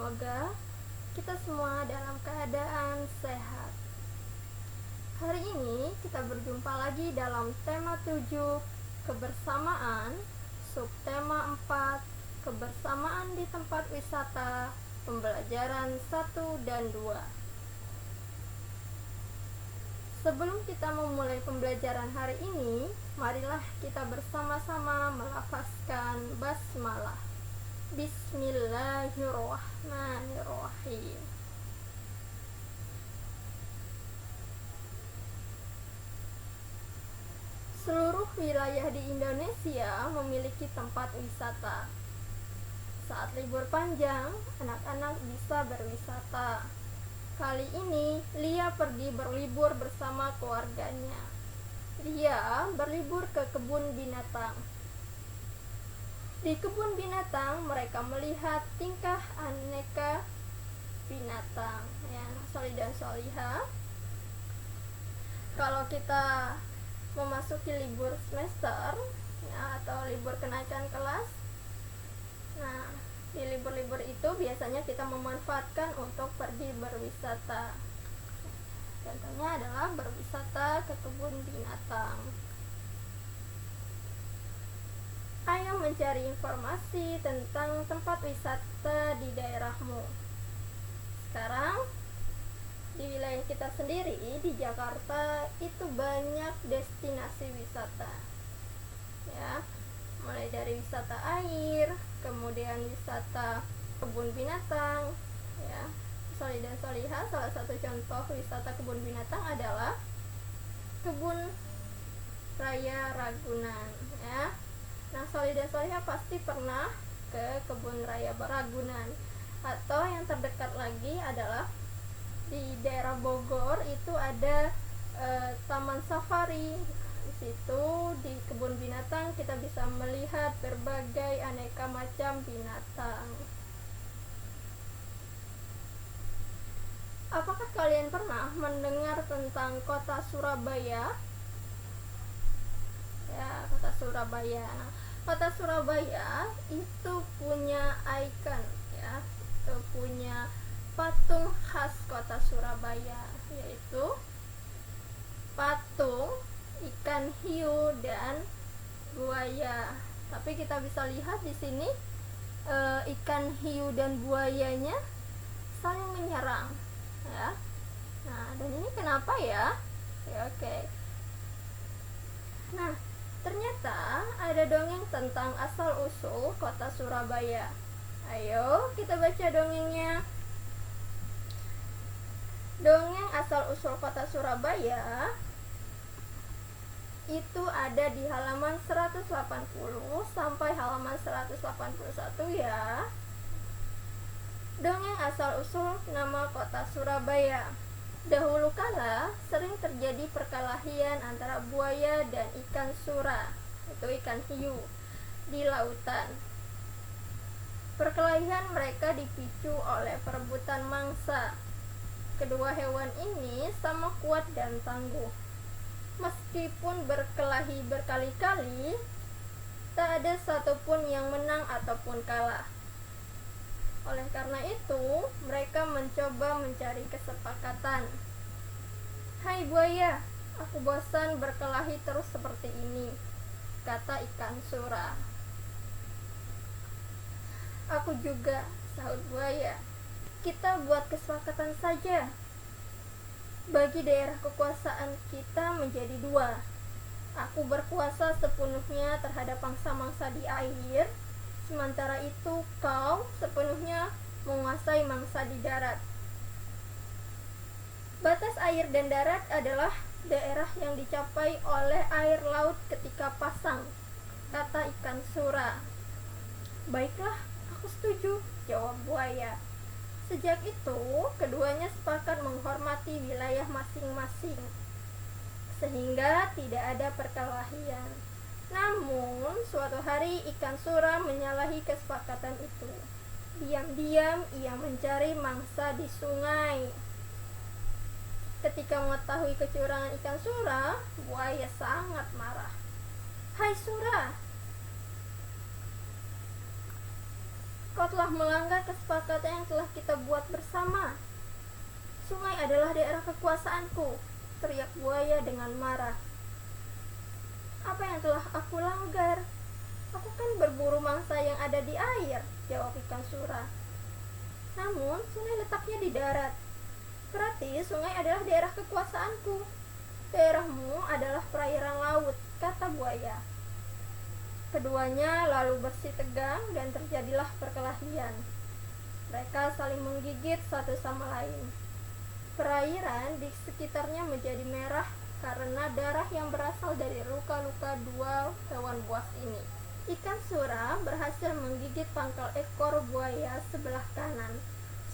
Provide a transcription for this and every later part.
Semoga kita semua dalam keadaan sehat. Hari ini kita berjumpa lagi dalam tema 7, kebersamaan, subtema 4, kebersamaan di tempat wisata, pembelajaran 1 dan 2. Sebelum kita memulai pembelajaran hari ini, marilah kita bersama-sama melafazkan basmalah. Bismillahirrahmanirrahim. Seluruh wilayah di Indonesia memiliki tempat wisata. Saat libur panjang, anak-anak bisa berwisata. Kali ini, Lia pergi berlibur bersama keluarganya. Lia berlibur ke kebun binatang. Di kebun binatang, mereka melihat tingkah aneka binatang. Ya, Solih dan Solihah, kalau kita memasuki libur semester ya, atau libur kenaikan kelas, nah di libur-libur itu biasanya kita memanfaatkan untuk pergi berwisata. Contohnya adalah berwisata ke kebun binatang. Ayo mencari informasi tentang tempat wisata di daerahmu. Sekarang di wilayah kita sendiri, di Jakarta, itu banyak destinasi wisata ya, mulai dari wisata air, kemudian wisata kebun binatang ya. Solih dan Solihah, salah satu contoh wisata kebun binatang adalah Kebun Raya Ragunan ya. Nah, Solih dan Solihah pasti pernah ke Kebun Raya Ragunan, atau yang terdekat lagi adalah di daerah Bogor itu ada Taman Safari. Di situ di kebun binatang kita bisa melihat berbagai aneka macam binatang. Apakah kalian pernah mendengar tentang kota Surabaya? Ya, kota Surabaya. Nah, kota Surabaya itu punya ikon ya, itu punya patung khas kota Surabaya, yaitu patung ikan hiu dan buaya. Tapi kita bisa lihat di sini ikan hiu dan buayanya saling menyerang ya. Nah, dan ini kenapa ya? Oke. Nah, ternyata ada dongeng tentang asal usul kota Surabaya. Ayo kita baca dongengnya. Dongeng asal-usul kota Surabaya itu ada di halaman 180 sampai halaman 181 ya. Dongeng asal-usul nama kota Surabaya. Dahulu kala sering terjadi perkelahian antara buaya dan ikan sura, itu ikan hiu, di lautan. Perkelahian mereka dipicu oleh perebutan mangsa. Kedua hewan ini sama kuat dan tangguh. Meskipun berkelahi berkali-kali, tak ada satupun yang menang ataupun kalah. Oleh karena itu, mereka mencoba mencari kesepakatan. "Hai buaya, aku bosan berkelahi terus seperti ini," kata ikan sura. "Aku juga," sahut buaya. "Kita buat kesepakatan saja. Bagi daerah kekuasaan kita menjadi 2. Aku berkuasa sepenuhnya terhadap mangsa-mangsa di air, sementara itu kau sepenuhnya menguasai mangsa di darat. Batas air dan darat adalah daerah yang dicapai oleh air laut ketika pasang," kata ikan sura. "Baiklah, aku setuju," jawab buaya. Sejak itu, keduanya sepakat menghormati wilayah masing-masing, sehingga tidak ada perkelahian. Namun, suatu hari ikan sura menyalahi kesepakatan itu. Diam-diam ia mencari mangsa di sungai. Ketika mengetahui kecurangan ikan sura, buaya sangat marah. "Hai sura, Kau telah melanggar kesepakatan yang telah kita buat bersama. Sungai adalah daerah kekuasaanku, teriak buaya dengan marah. Apa yang telah aku langgar? Aku kan berburu mangsa yang ada di air, jawab ikan sura. Namun, sungai letaknya di darat. Berarti sungai adalah daerah kekuasaanku. Daerahmu adalah perairan laut, kata buaya. Keduanya lalu bersitegang dan terjadilah perkelahian. Mereka saling menggigit satu sama lain. Perairan di sekitarnya menjadi merah karena darah yang berasal dari luka-luka dua hewan buas ini. Ikan sura berhasil menggigit pangkal ekor buaya sebelah kanan,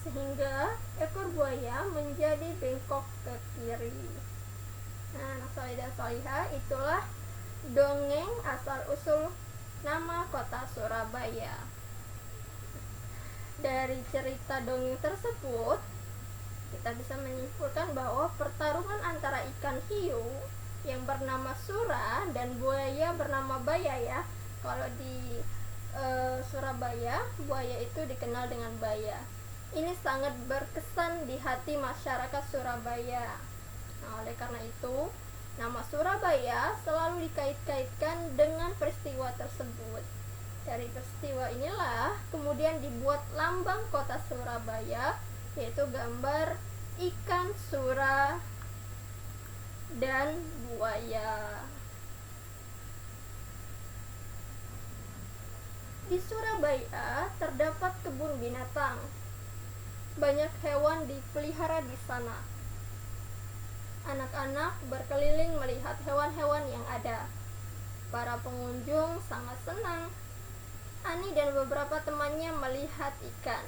sehingga ekor buaya menjadi bengkok ke kiri. Nah, anak soleh dan solihah, itulah dongeng asal-usul nama kota Surabaya. Dari cerita dongeng tersebut, kita bisa menyimpulkan bahwa pertarungan antara ikan hiu yang bernama Sura dan buaya bernama Baya ya. Kalau di Surabaya, buaya itu dikenal dengan Baya. Ini sangat berkesan di hati masyarakat Surabaya. Nah, oleh karena itu, nama Surabaya selalu dikait-kaitkan dengan peristiwa tersebut. Dari peristiwa inilah kemudian dibuat lambang kota Surabaya, yaitu gambar ikan sura dan buaya. Di Surabaya terdapat kebun binatang. Banyak hewan dipelihara di sana. Anak-anak berkeliling melihat hewan-hewan yang ada. Para pengunjung sangat senang. Ani dan beberapa temannya melihat ikan.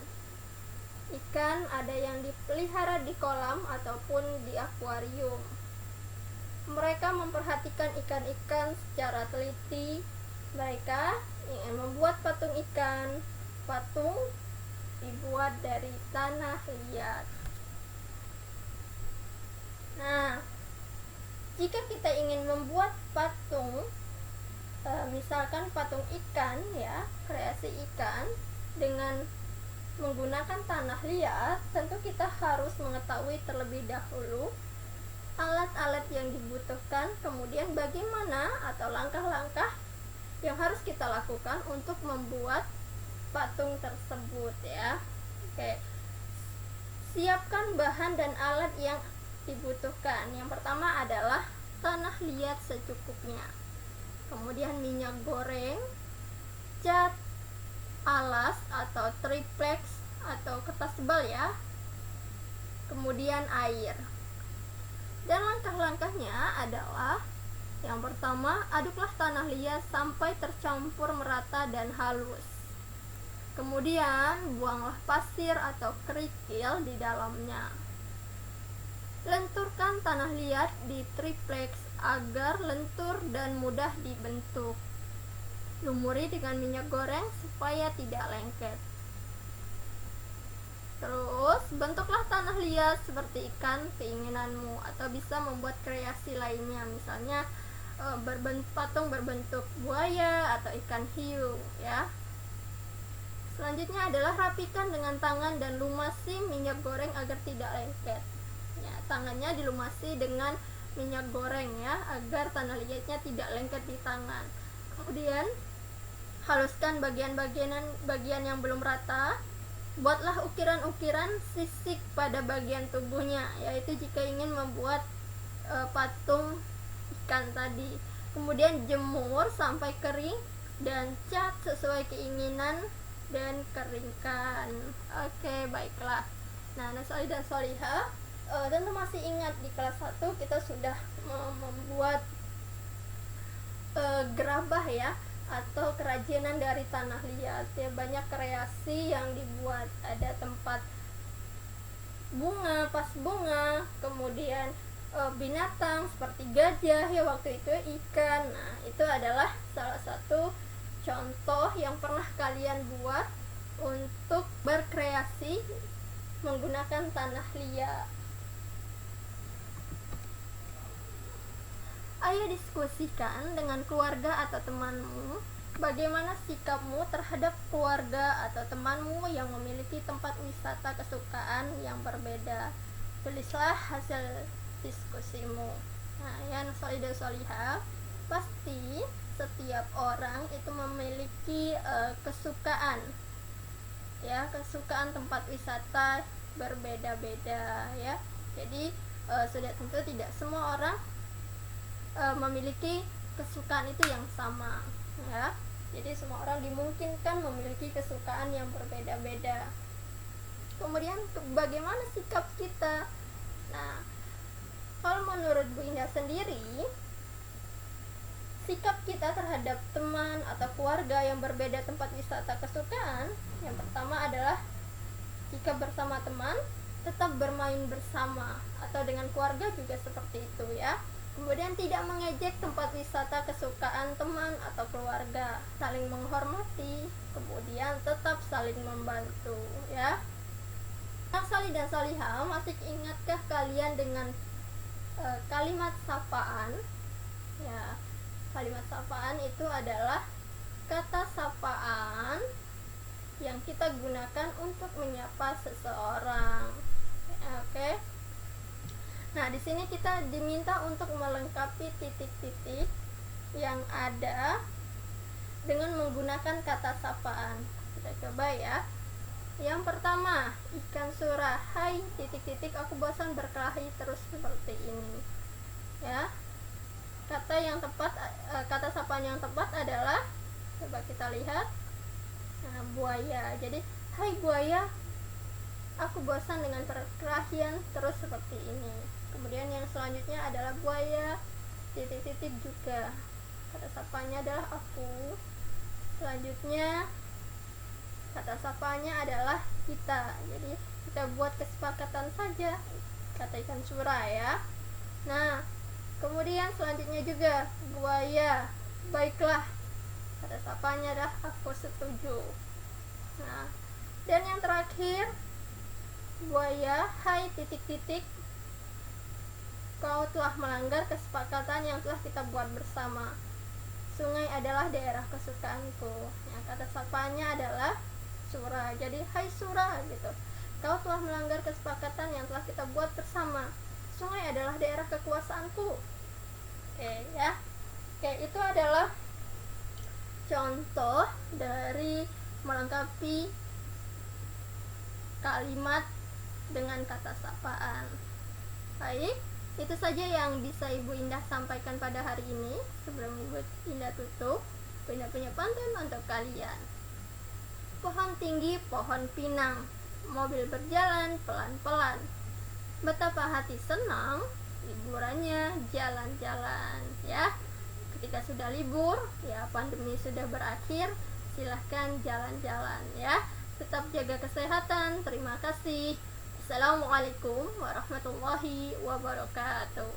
Ikan ada yang dipelihara di kolam ataupun di akuarium. Mereka memperhatikan ikan-ikan secara teliti. Mereka ingin membuat patung ikan. Patung dibuat dari tanah liat. Nah, jika kita ingin membuat patung, misalkan patung ikan ya, kreasi ikan dengan menggunakan tanah liat, tentu kita harus mengetahui terlebih dahulu alat-alat yang dibutuhkan, kemudian bagaimana atau langkah-langkah yang harus kita lakukan untuk membuat patung tersebut ya. Oke. Siapkan bahan dan alat yang dibutuhkan. Yang pertama adalah tanah liat secukupnya. Kemudian minyak goreng, cat, alas atau triplex atau kertas tebal ya. Kemudian air. Dan langkah-langkahnya adalah yang pertama, aduklah tanah liat sampai tercampur merata dan halus. Kemudian buanglah pasir atau kerikil di dalamnya. Lenturkan tanah liat di triplex agar lentur dan mudah dibentuk. Lumuri dengan minyak goreng supaya tidak lengket. Terus bentuklah tanah liat seperti ikan keinginanmu, atau bisa membuat kreasi lainnya, misalnya patung berbentuk buaya atau ikan hiu ya. Selanjutnya adalah rapikan dengan tangan dan lumasi minyak goreng agar tidak lengket ya. Tangannya dilumasi dengan minyak goreng ya, agar tanah liatnya tidak lengket di tangan. Kemudian haluskan bagian yang belum rata. Buatlah ukiran-ukiran sisik pada bagian tubuhnya, yaitu jika ingin membuat patung ikan tadi. Kemudian jemur sampai kering dan cat sesuai keinginan dan keringkan. Oke, baiklah. Nah, Solih dan Solihah, tentu masih ingat di kelas 1 kita sudah membuat gerabah ya, atau kerajinan dari tanah liat ya. Banyak kreasi yang dibuat, ada tempat bunga, pas bunga, kemudian binatang seperti gajah ya, waktu itu ikan. Nah, itu adalah salah satu contoh yang pernah kalian buat untuk berkreasi menggunakan tanah liat. Ayo diskusikan dengan keluarga atau temanmu bagaimana sikapmu terhadap keluarga atau temanmu yang memiliki tempat wisata kesukaan yang berbeda. Tulislah hasil diskusimu. Nah, ya solid dan solihah, pasti setiap orang itu memiliki kesukaan, ya, kesukaan tempat wisata berbeda-beda, ya. Jadi sudah tentu tidak semua orang memiliki kesukaan itu yang sama, ya. Jadi semua orang dimungkinkan memiliki kesukaan yang berbeda-beda. Kemudian bagaimana sikap kita? Nah, kalau menurut Bu Indah sendiri, sikap kita terhadap teman atau keluarga yang berbeda tempat wisata kesukaan, yang pertama adalah jika bersama teman tetap bermain bersama, atau dengan keluarga juga seperti itu, ya. Kemudian tidak mengejek tempat wisata kesukaan teman atau keluarga, saling menghormati, kemudian tetap saling membantu, ya. Nah, Salih dan Salihah, masih ingatkah kalian dengan kalimat sapaan? Ya, kalimat sapaan itu adalah kata sapaan yang kita gunakan untuk menyapa seseorang. Oke. Nah, di sini kita diminta untuk melengkapi titik-titik yang ada dengan menggunakan kata sapaan. Kita coba ya. Yang pertama, ikan surah. Hai titik-titik, aku bosan berkelahi terus seperti ini. Ya. Kata sapaan yang tepat adalah, coba kita lihat. Nah, buaya. Jadi, hai buaya, aku bosan dengan perkelahian terus seperti ini. Kemudian yang selanjutnya adalah buaya titik-titik juga. Kata sapanya adalah aku. Selanjutnya kata sapanya adalah kita. Jadi kita buat kesepakatan saja, kata ikan surah, ya. Nah, kemudian selanjutnya juga buaya, baiklah. Kata sapanya adalah aku setuju. Nah, dan yang terakhir, buaya, hai titik-titik, kau telah melanggar kesepakatan yang telah kita buat bersama. Sungai adalah daerah kesukaanku. Yang kata sapanya adalah surah. Jadi hai surah gitu. Kau telah melanggar kesepakatan yang telah kita buat bersama. Sungai adalah daerah kekuasaanku. Oke, ya. Oke, itu adalah contoh dari melengkapi kalimat dengan kata sapaan. Baik, itu saja yang bisa Ibu Indah sampaikan pada hari ini. Sebelum Ibu Indah tutup, Ibu Indah punya pantun untuk kalian. Pohon tinggi, pohon pinang, mobil berjalan pelan-pelan. Betapa hati senang, liburannya jalan-jalan, ya. Ketika sudah libur, ya, pandemi sudah berakhir, silahkan jalan-jalan, ya. Tetap jaga kesehatan. Terima kasih. Assalamualaikum warahmatullahi wabarakatuh.